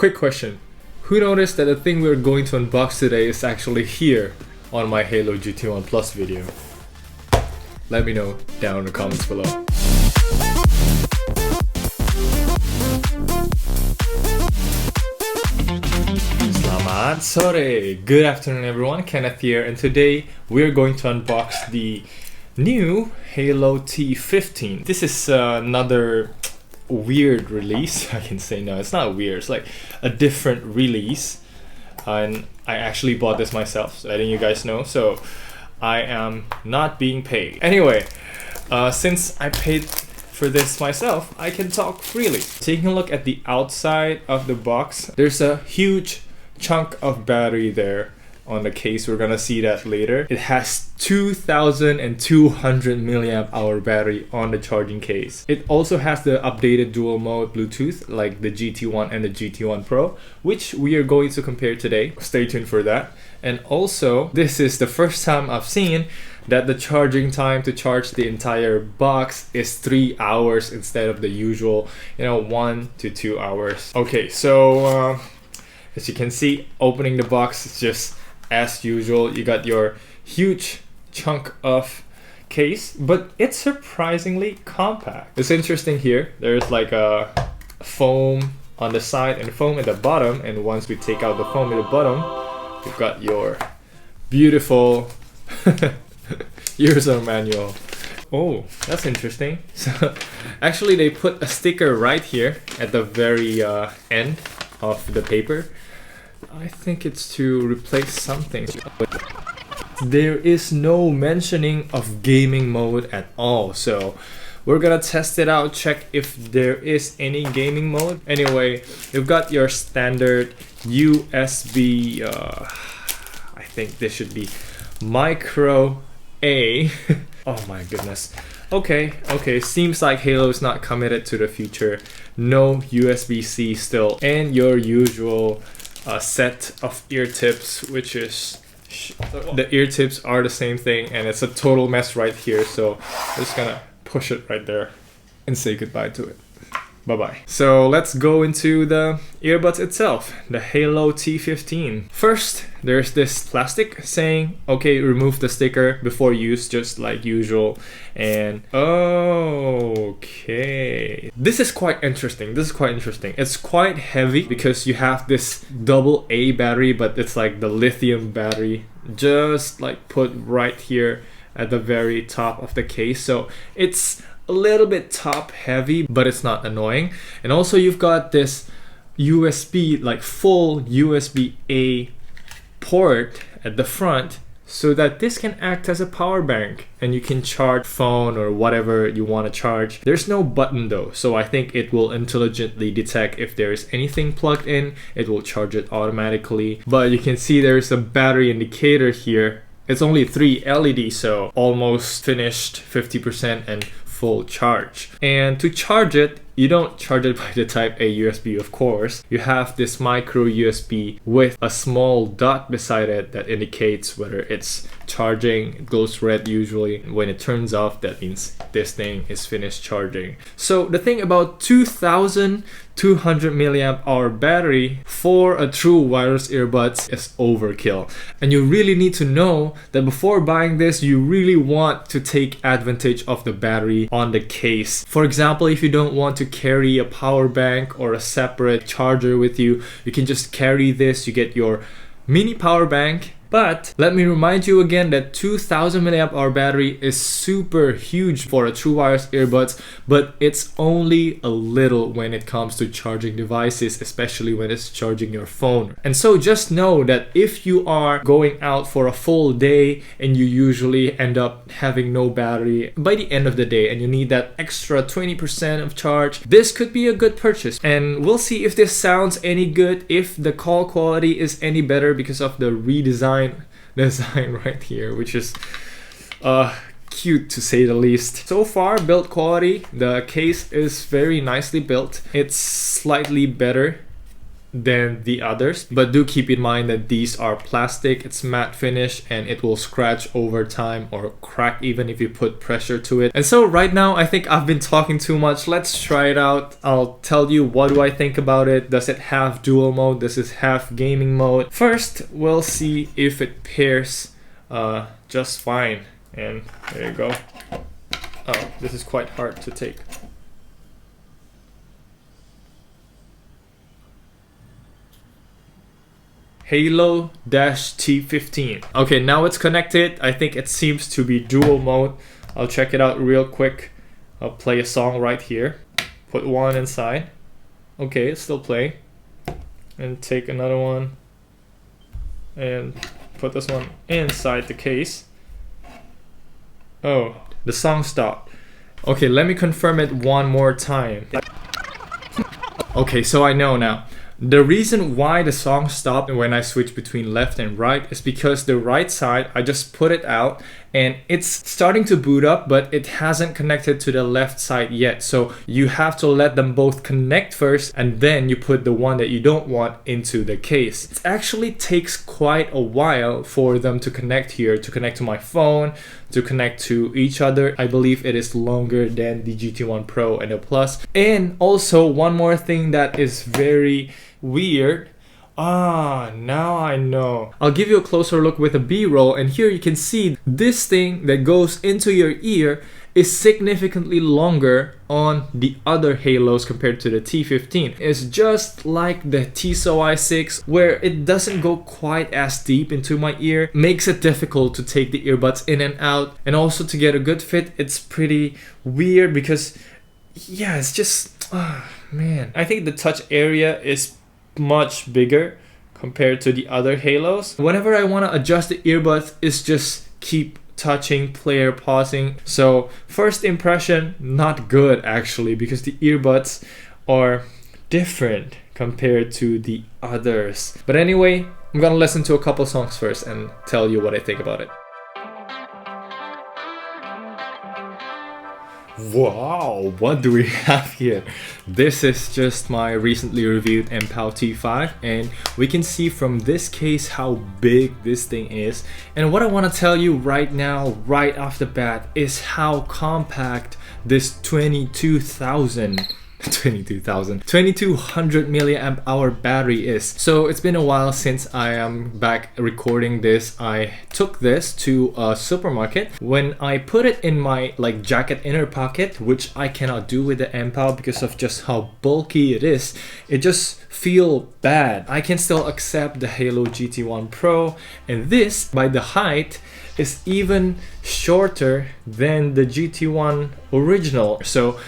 quick question. Who noticed that the thing we're going to unbox today is actually here on my Haylou GT1 Plus video? Let me know down in the comments below. Selamat sore! Good afternoon everyone, Kenneth here, and today we're going to unbox the new Haylou T15. This is another weird release. I can say no, it's not weird, it's like a different release, and I actually bought this myself, so letting you guys know, so I am not being paid. Anyway, since I paid for this myself, I can talk freely. Taking a look at the outside of the box, there's a huge chunk of battery there on the case. We're gonna see that later. It has 2200 milliamp hour battery on the charging case. It also has the updated dual mode Bluetooth like the GT1 and the GT1 Pro, which we are going to compare today. Stay tuned for that. And also, this is the first time I've seen that the charging time to charge the entire box is 3 hours instead of the usual, 1 to 2 hours. Okay, so as you can see, opening the box is just as usual. You got your huge chunk of case, but it's surprisingly compact. It's interesting here. There's like a foam on the side and foam at the bottom, and once we take out the foam at the bottom, you've got your beautiful user manual. Oh, that's interesting. So actually they put a sticker right here at the very end of the paper. I think it's to replace something. There is no mentioning of gaming mode at all, so we're gonna test it out, check if there is any gaming mode. Anyway, you've got your standard USB, I think this should be micro A. Oh my goodness. Okay, seems like Haylou is not committed to the future. No USB-C still, and your usual set of ear tips, which is the ear tips are the same thing, and it's a total mess right here, so I'm just gonna push it right there and say goodbye to it. Bye bye. So let's go into the earbuds itself, the Haylou T15. First, there's this plastic saying, okay, remove the sticker before use, just like usual. And okay, this is quite interesting. It's quite heavy because you have this double A battery, but it's like the lithium battery, just like put right here at the very top of the case. So it's a little bit top heavy, but it's not annoying. And also you've got this USB, like full USB-A port at the front, so that this can act as a power bank and you can charge phone or whatever you want to charge. There's no button though, so I think it will intelligently detect if there is anything plugged in. It will charge it automatically. But you can see there's a battery indicator here. It's only 3 LEDs, so almost finished, 50% and full charge. And to charge it, you don't charge it by the type A USB, of course. You have this micro USB with a small dot beside it that indicates whether it's charging. It glows red usually. When it turns off, that means this thing is finished charging. So the thing about 2200 milliamp hour battery for a true wireless earbuds is overkill. And you really need to know that before buying this, you really want to take advantage of the battery on the case. For example, if you don't want to carry a power bank or a separate charger with you, you can just carry this. You get your mini power bank. But let me remind you again that 2000 milliamp hour battery is super huge for a true wireless earbuds, but it's only a little when it comes to charging devices, especially when it's charging your phone. And so just know that if you are going out for a full day and you usually end up having no battery by the end of the day and you need that extra 20% of charge, this could be a good purchase. And we'll see if this sounds any good, if the call quality is any better because of the design right here, which is cute to say the least. So far, build quality, the case is very nicely built. It's slightly better than the others, but do keep in mind that these are plastic, it's matte finish, and it will scratch over time or crack even if you put pressure to it. And so right now I think I've been talking too much. Let's try it out. I'll tell you what do I think about it. Does it have dual mode? Does it have gaming mode? First we'll see if it pairs just fine. And there you go. Oh, this is quite hard to take. Haylou T15. Okay, now it's connected. I think it seems to be dual mode. I'll check it out real quick. I'll play a song right here. Put one inside. Okay, it's still playing. And take another one. And put this one inside the case. Oh, the song stopped. Okay, let me confirm it one more time. Okay, so I know now. The reason why the song stopped when I switch between left and right is because the right side, I just put it out and it's starting to boot up, but it hasn't connected to the left side yet. So you have to let them both connect first and then you put the one that you don't want into the case. It actually takes quite a while for them to connect here, to connect to my phone, to connect to each other. I believe it is longer than the GT1 Pro and the Plus. And also one more thing that is very weird. Now I know. I'll give you a closer look with a B-roll, and here you can see this thing that goes into your ear is significantly longer on the other Haylous compared to the T15. It's just like the TSO i6 where it doesn't go quite as deep into my ear. Makes it difficult to take the earbuds in and out, and also to get a good fit. It's pretty weird because yeah, it's just man. I think the touch area is much bigger compared to the other Haylous. Whenever I want to adjust the earbuds, it's just keep touching, player, pausing. So first impression, not good actually, because the earbuds are different compared to the others. But anyway, I'm gonna listen to a couple songs first and tell you what I think about it. Wow, what do we have here? This is just my recently reviewed MPOW T5, and we can see from this case how big this thing is. And what I want to tell you right now, right off the bat, is how compact this 2200 milliamp hour battery is. So it's been a while since I am back recording this. I took this to a supermarket. When I put it in my like jacket inner pocket, which I cannot do with the MPOW because of just how bulky it is, it just feels bad. I can still accept the Haylou GT1 Pro, and this by the height is even shorter than the GT1 original. So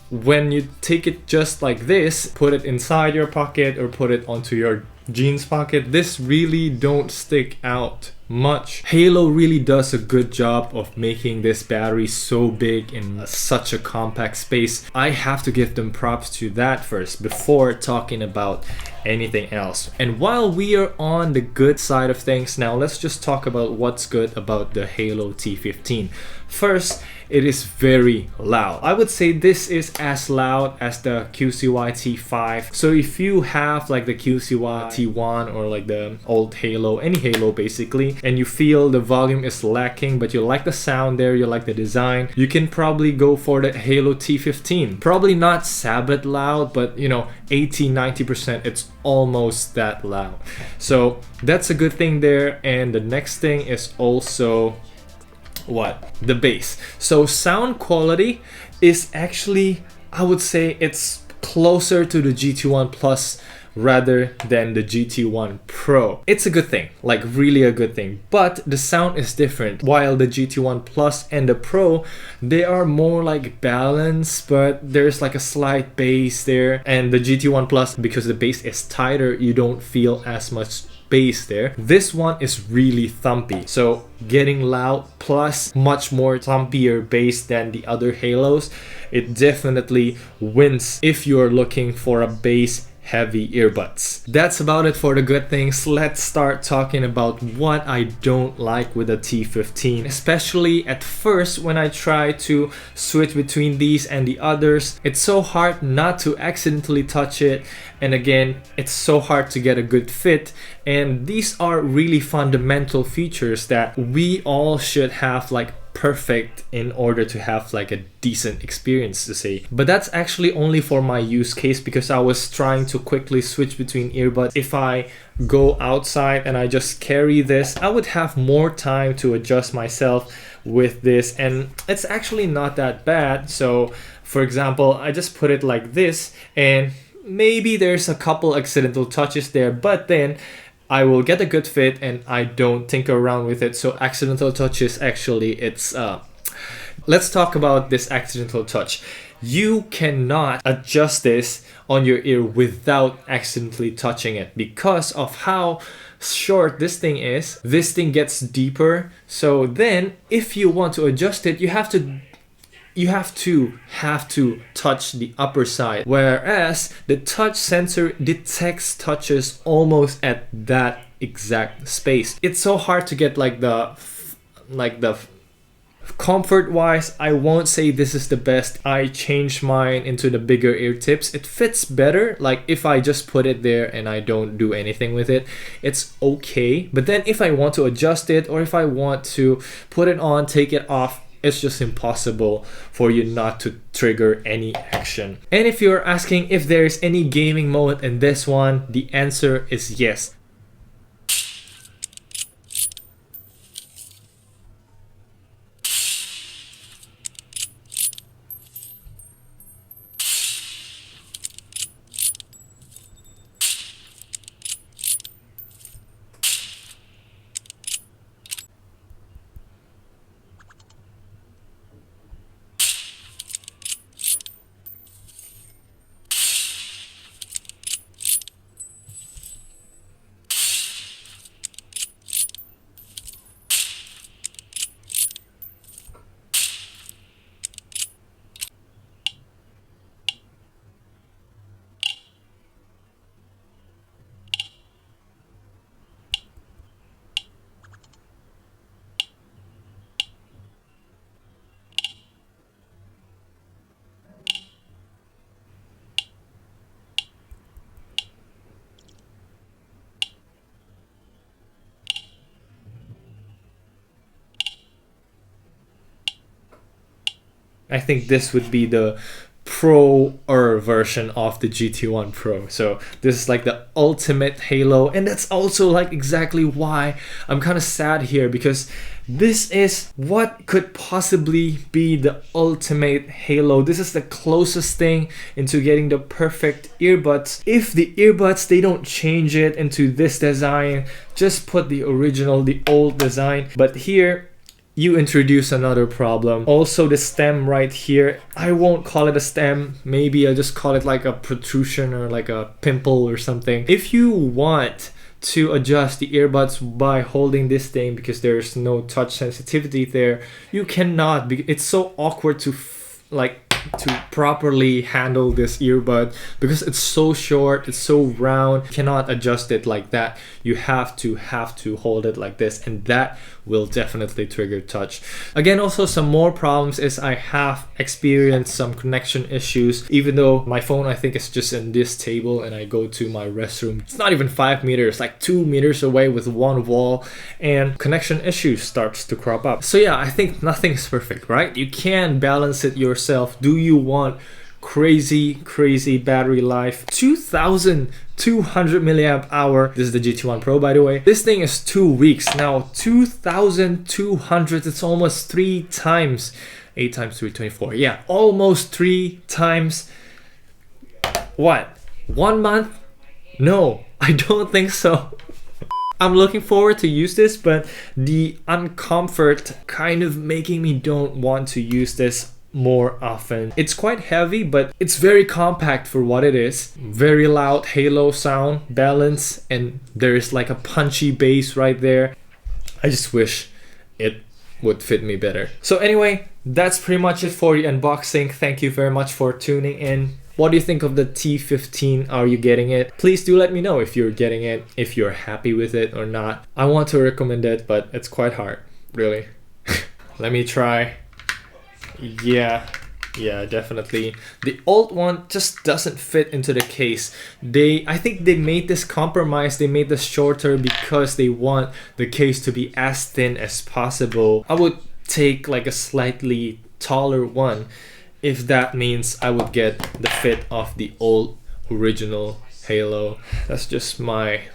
when you take it just like this, put it inside your pocket or put it onto your jeans pocket, this really don't stick out much. Haylou really does a good job of making this battery so big in such a compact space. I have to give them props to that first before talking about anything else. And while we are on the good side of things, now let's just talk about what's good about the Haylou T15. First, it is very loud. I would say this is as loud as the QCY T5. So if you have like the QCY T1 or like the old Haylou, any Haylou basically, and you feel the volume is lacking but you like the sound there, you like the design, you can probably go for the Haylou T15. Probably not Sabbath loud, but you know, 80-90% it's almost that loud. So that's a good thing there. And the next thing is also what? The bass. So sound quality is actually, I would say it's closer to the GT1 Plus rather than the GT1 Pro. It's a good thing, like really a good thing, but the sound is different. While the GT1 Plus and the Pro, they are more like balanced, but there's like a slight bass there. And the GT1 Plus, because the bass is tighter, you don't feel as much bass there. This one is really thumpy, so getting loud plus much more thumpier bass than the other Haylous. It definitely wins if you're looking for a bass heavy earbuds. That's about it for the good things. Let's start talking about what I don't like with the T15, especially at first when I try to switch between these and the others. It's so hard not to accidentally touch it, and again, it's so hard to get a good fit. And these are really fundamental features that we all should have like perfect in order to have like a decent experience, to say. But that's actually only for my use case, because I was trying to quickly switch between earbuds. If I go outside and I just carry this, I would have more time to adjust myself with this, and it's actually not that bad. So for example, I just put it like this, and maybe there's a couple accidental touches there, but then I will get a good fit and I don't tinker around with it. So accidental touches, actually, it's let's talk about this accidental touch. You cannot adjust this on your ear without accidentally touching it, because of how short this thing is. This thing gets deeper, so then if you want to adjust it, you have to touch the upper side, whereas the touch sensor detects touches almost at that exact space. It's so hard to get like the comfort wise. I won't say this is the best. I changed mine into the bigger ear tips. It fits better. Like if I just put it there and I don't do anything with it, it's okay. But then if I want to adjust it, or if I want to put it on, take it off, it's just impossible for you not to trigger any action. And if you're asking if there's any gaming mode in this one, the answer is yes. I think this would be the pro-er version of the GT1 Pro. So this is like the ultimate Haylou, and that's also like exactly why I'm kind of sad here, because this is what could possibly be the ultimate Haylou. This is the closest thing into getting the perfect earbuds. If the earbuds, they don't change it into this design, just put the original, the old design. But here you introduce another problem. Also the stem right here, I won't call it a stem, maybe I'll just call it like a protrusion or like a pimple or something. If you want to adjust the earbuds by holding this thing, because there's no touch sensitivity there, you cannot. It's so awkward to to properly handle this earbud, because it's so short, it's so round. You cannot adjust it like that. You have to hold it like this, and that will definitely trigger touch. Again, also some more problems is I have experienced some connection issues, even though my phone I think is just in this table and I go to my restroom. It's not even 5 meters, like 2 meters away with one wall, and connection issues starts to crop up. So yeah, I think nothing's perfect, right? You can balance it yourself. Do you want crazy battery life? 2200 milliamp hour. This is the GT1 Pro, by the way. This thing is 2 weeks now. 2200, it's almost 3 times 8 times 3, 24. Yeah, almost 3 times. What, 1 month? No, I don't think so. I'm looking forward to use this, but the uncomfort kind of making me don't want to use this more often. It's quite heavy, but it's very compact for what it is. Very loud Haylou sound, balance, and there's like a punchy bass right there. I just wish it would fit me better. So anyway, that's pretty much it for the unboxing. Thank you very much for tuning in. What do you think of the T15? Are you getting it? Please do let me know if you're getting it, if you're happy with it or not. I want to recommend it, but it's quite hard, really. Let me try. Yeah, definitely. The old one just doesn't fit into the case. I think they made this compromise. They made this shorter because they want the case to be as thin as possible. I would take like a slightly taller one if that means I would get the fit of the old original Haylou. That's just my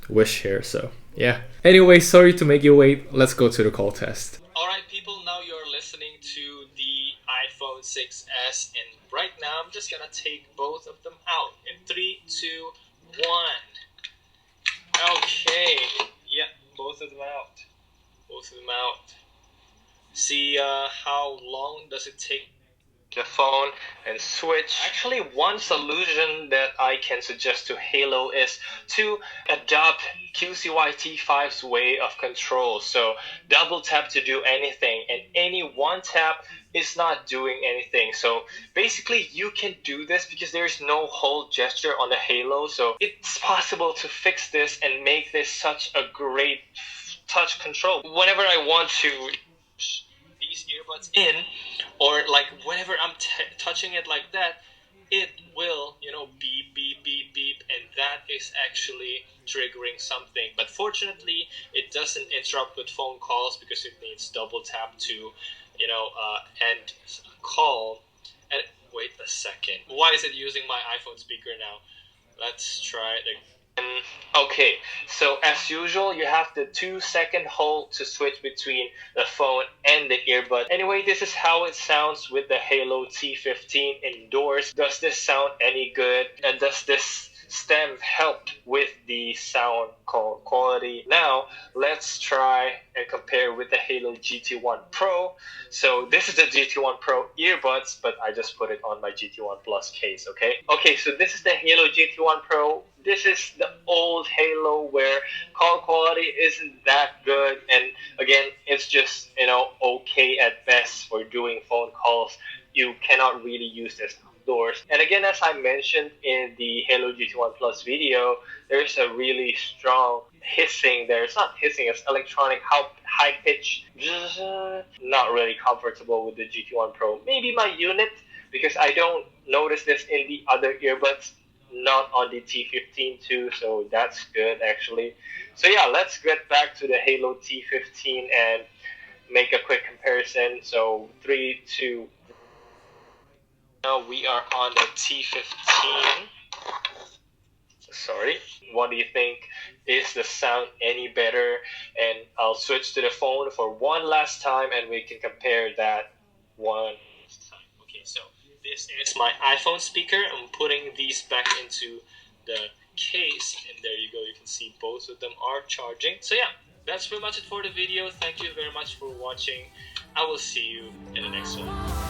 wish here, so yeah. Anyway, sorry to make you wait. Let's go to the call test. Alright people, now you're listening to the iPhone 6s, and right now I'm just gonna take both of them out in 3, 2, 1. Okay, yeah, both of them out. Both of them out. See how long does it take the phone and switch. Actually, one solution that I can suggest to Haylou is to adopt QCY-T5's way of control. So double tap to do anything, and any one tap is not doing anything. So basically you can do this because there's no hold gesture on the Haylou, so it's possible to fix this and make this such a great touch control. Whenever I want to these earbuds in, or like whenever I'm touching it like that, it will, you know, beep, beep, beep, beep, and that is actually triggering something. But fortunately, it doesn't interrupt with phone calls because it needs double tap to, you know, end call. And wait a second, why is it using my iPhone speaker now? Let's try it again. Okay, so as usual, you have the 2-second hold to switch between the phone and the earbud. Anyway, this is how it sounds with the Haylou T15 indoors. Does this sound any good? And does this stem help with the sound quality? Now, let's try and compare with the Haylou GT1 Pro. So this is the GT1 Pro earbuds, but I just put it on my GT1 Plus case, okay? Okay, so this is the Haylou GT1 Pro. This is the old Haylou where call quality isn't that good, and again, it's just, you know, okay at best for doing phone calls. You cannot really use this outdoors. And again, as I mentioned in the Haylou GT1 Plus video, there's a really strong hissing there. It's not hissing, it's electronic high pitch. Not really comfortable with the GT1 Pro. Maybe my unit, because I don't notice this in the other earbuds. Not on the T15 too, so that's good actually. So yeah, let's get back to the Haylou T15 and make a quick comparison. So 3, 2. Now we are on the T15. Sorry. What do you think? Is the sound any better? And I'll switch to the phone for one last time and we can compare that one time. Okay, so this is my iPhone speaker. I'm putting these back into the case, and there you go. You can see both of them are charging. So yeah, that's pretty much it for the video. Thank you very much for watching. I will see you in the next one.